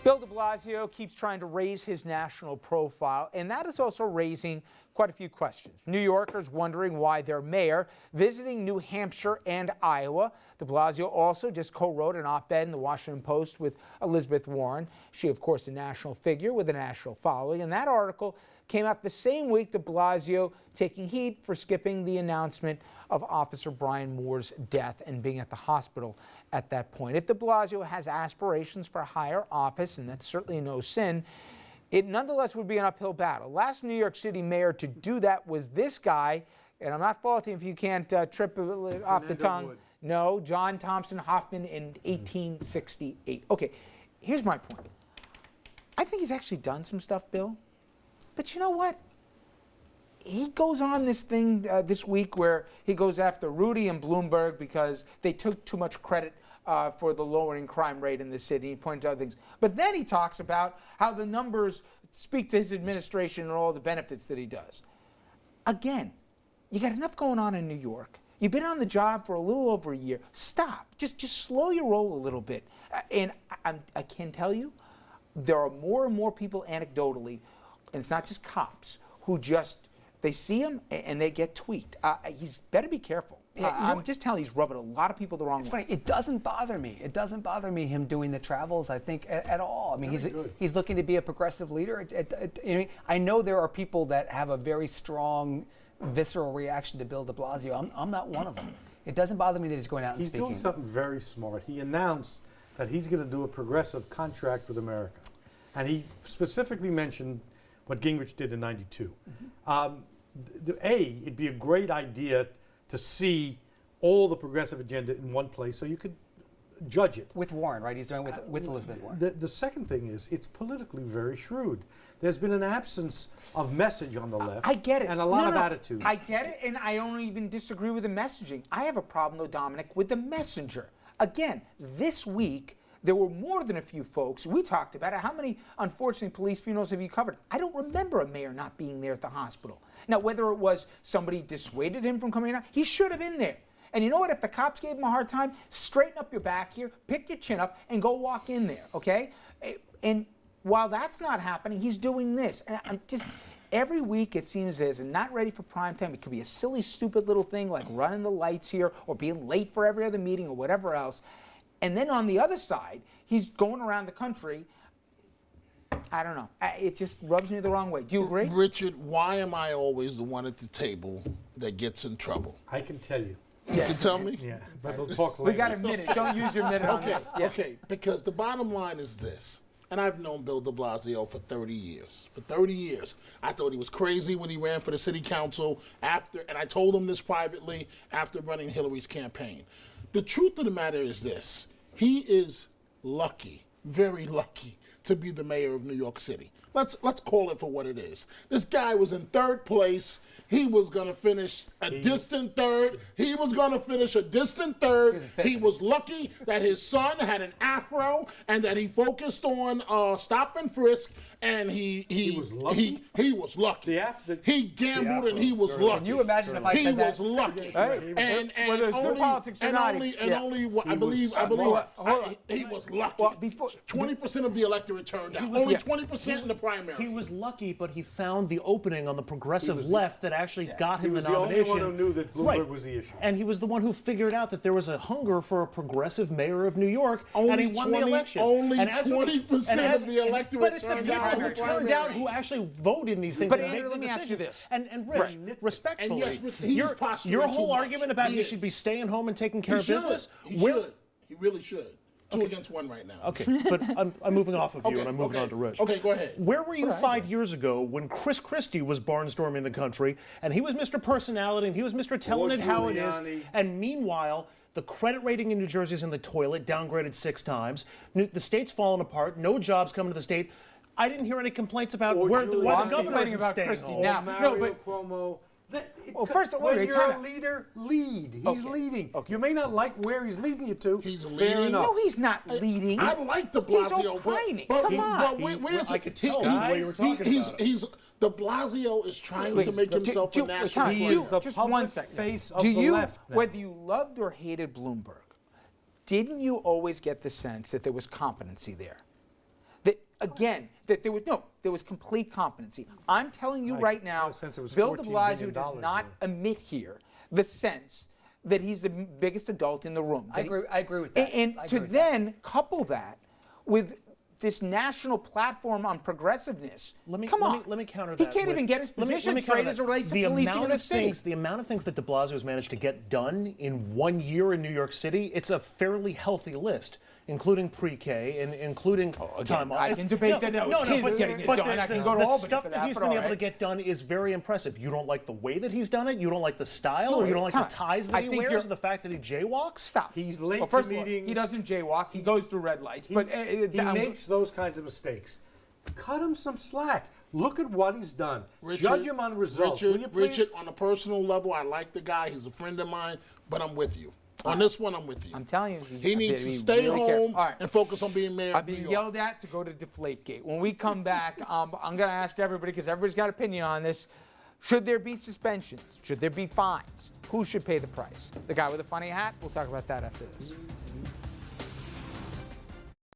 Bill de Blasio keeps trying to raise his national profile, and that is also raising quite a few questions. New Yorkers wondering why their mayor visiting New Hampshire and Iowa. De Blasio also just co-wrote an op-ed in the Washington Post with Elizabeth Warren. She, of course, a national figure with a national following, and that article came out the same week de Blasio taking heat for skipping the announcement of Officer Brian Moore's death and being at the hospital at that point. If de Blasio has aspirations for higher office, and that's certainly no sin, it nonetheless would be an uphill battle. Last New York City mayor to do that was this guy, and I'm not faulting if you can't trip off the tongue. Wood. No, John Thompson Hoffman in 1868. Okay, here's my point. I think he's actually done some stuff, Bill. But you know what? He goes on this thing this week where he goes after Rudy and Bloomberg because they took too much credit for the lowering crime rate in the city. He points out things. But then he talks about how the numbers speak to his administration and all the benefits that he does. Again, you got enough going on in New York. You've been on the job for a little over a year. Stop. Just slow your roll a little bit. And I can tell you, there are more and more people anecdotally, and it's not just cops, who just, they see him and they get tweaked. He's better be careful. Yeah, I'm just telling you, he's rubbing a lot of people the wrong way. It's funny. It doesn't bother me. It doesn't bother me him doing the travels, I think, at all. I mean, he's looking to be a progressive leader. I know there are people that have a very strong, visceral reaction to Bill de Blasio. I'm not one of them. It doesn't bother me that he's going out and speaking. He's doing something very smart. He announced that he's going to do a progressive contract with America. And he specifically mentioned what Gingrich did in '92. It'd be a great idea to see all the progressive agenda in one place so you could judge it. With Warren, right? He's doing it with Elizabeth Warren. The second thing is, it's politically very shrewd. There's been an absence of message on the left. I get it. And a lot of attitude. I get it, and I don't even disagree with the messaging. I have a problem, though, Dominic, with the messenger. Again, this week, there were more than a few folks. We talked about it. How many, unfortunately, police funerals have you covered? I don't remember a mayor not being there at the hospital. Now, whether it was somebody dissuaded him from coming out, he should have been there. And you know what? If the cops gave him a hard time, straighten up your back here, pick your chin up, and go walk in there, okay? And while that's not happening, he's doing this. And I'm just, every week it seems there's not ready for prime time. It could be a silly, stupid little thing like running the lights here or being late for every other meeting or whatever else. And then on the other side, he's going around the country. I don't know. It just rubs me the wrong way. Do you agree? Richard, why am I always the one at the table that gets in trouble? I can tell you. You can tell me? Yeah, but we'll talk later. We got a minute. Don't use your minute on this. Yeah. Okay, because the bottom line is this, and I've known Bill de Blasio for 30 years. For 30 years. I thought he was crazy when he ran for the city council after, and I told him this privately, after running Hillary's campaign. The truth of the matter is this. He is lucky, very lucky, to be the mayor of New York City. Let's call it for what it is. This guy was in third place. He was going to finish a distant third. He was going to finish a distant third. He was lucky that his son had an afro and that he focused on stop and frisk, and he was lucky. He was lucky. He gambled and he was lucky. Can you imagine if I said that? He was lucky. Hey, whether it's good politics or not. I believe he was lucky. Well, before 20% of the electorate turned out. Only 20% in the primary. He was lucky, but he found the opening on the progressive left that actually got him the He was nomination. the only one who knew that Bloomberg was the issue. And he was the one who figured out that there was a hunger for a progressive mayor of New York, and he won the election. Only 20% of the electorate but it's the people who turned out who actually vote in these things But and Andrew, make the let me ask you decisions. this. And Rich, respectfully, And yes, your whole too argument much. about He he is. should be staying home and taking care He of should. business, He should. He really should. Two against one right now. Okay, but I'm moving off of you Okay, and I'm moving okay. on to Rich. Okay, go ahead. Where were you 5 years ago when Chris Christie was barnstorming the country and he was Mr. Personality and he was Mr. Telling it how it is, and meanwhile, the credit rating in New Jersey is in the toilet, downgraded 6 times. The state's falling apart, no jobs coming to the state. I didn't hear any complaints about why the governor isn't staying home. Now, no, but Cuomo. Well, first of all, when wait, you're time a out. leader, lead. He's leading. You may not like where he's leading you to. He's Fair leading. enough. No, he's not leading. I like de Blasio, He's opining. Come on. But where's I could tell what you were talking about. He's de Blasio is trying to make himself a national Tom, He player. is the just public one second. face of Do the you, left now. whether you loved or hated Bloomberg, didn't you always get the sense that there was competency there? That again, that there was complete competency. I'm telling you right now, in a sense, it was Bill de $14 Blasio billion does not there. emit here the sense that he's the biggest adult in the room. I agree with that. And I to agree with then couple that with this national platform on progressiveness. Let me counter He that. can't with- even get his let me position counter straight that. as it relates to The policing amount in the of city. things, the amount of things that de Blasio has managed to get done in 1 year in New York City, it's a fairly healthy list, including pre-K and including time off. I can debate that was his getting it but done. The, I can the- go to the Albany stuff for that that, he's but been all able to right. get done is very impressive. You don't like the way that he's done it. You don't like the style, No, or you don't like the time. ties that I he think wears, you're- or the fact that he jaywalks. Stop. He's late well, to first of all, meetings. he doesn't jaywalk. He goes through red lights. But He makes those kinds of mistakes. Cut him some slack. Look at what he's done. Judge him on results. Will you please? Richard, on a personal level, I like the guy. He's a friend of mine, but I'm with you. On this one, I'm with you. I'm telling you, He needs to stay really careful. home All right. and focus on being mayor I'm of New being York. yelled at to go to Deflategate. When we come back, I'm going to ask everybody, because everybody's got an opinion on this. Should there be suspensions? Should there be fines? Who should pay the price? The guy with the funny hat? We'll talk about that after this.